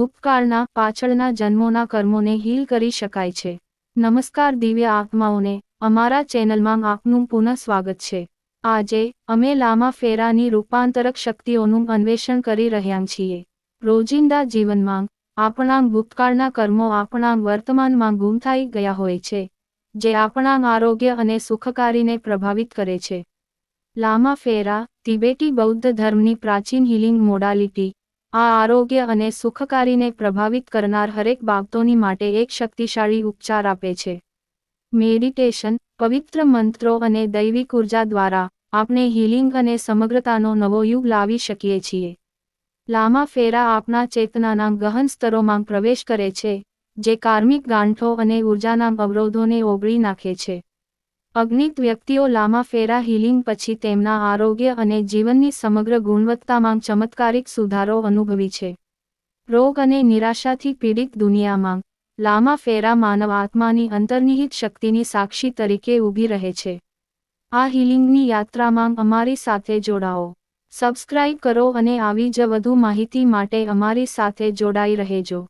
ભૂતકાળના પાછળના જન્મોના કર્મોને હીલ કરી શકાય છે। નમસ્કાર દિવ્ય આત્માઓને, અમારા ચેનલમાં આપનું પુનઃ સ્વાગત છે। આજે અમે લામા ફેરાની રૂપાંતરક શક્તિઓનું અન્વેષણ કરી રહ્યા છીએ। રોજિંદા જીવનમાં આપણા ભૂતકાળના કર્મો આપણા વર્તમાનમાં ગુમ થઈ ગયા હોય છે, જે આપણા આરોગ્ય અને સુખકારીને પ્રભાવિત કરે છે। લામા ફેરા, તિબેટી બૌદ્ધ ધર્મની પ્રાચીન હીલિંગ મોડાલિટી, આ આરોગ્ય અને સુખકારીને પ્રભાવિત કરનાર હરેક બાબતોની માટે એક શક્તિશાળી ઉપચાર આપે છે। મેડિટેશન, પવિત્ર મંત્રો અને દૈવિક ઉર્જા દ્વારા આપણે હીલિંગ અને સમગ્રતાનો નવો યુગ લાવી શકીએ છીએ। લામા ફેરા આપણા ચેતનાના ગહન સ્તરોમાં પ્રવેશ કરે છે, જે કાર્મિક ગાંઠો અને ઉર્જાના અવરોધોને ઓગળી નાખે છે। અજ્ઞાત વ્યક્તિઓ લામા ફેરા હીલિંગ પછી તેમના આરોગ્ય અને જીવનની સમગ્ર ગુણવત્તામાં ચમત્કારિક સુધારો અનુભવી છે। રોગ અને નિરાશાથી પીડિત દુનિયામાં લામા ફેરા માનવ આત્માની અંતર્નિહિત શક્તિની સાક્ષી તરીકે ઊભી રહે છે। આ હીલિંગની યાત્રામાં અમારી સાથે જોડાઓ। સબસ્ક્રાઇબ કરો અને આવી જ વધુ માહિતી માટે અમારી સાથે જોડાઈ રહેજો।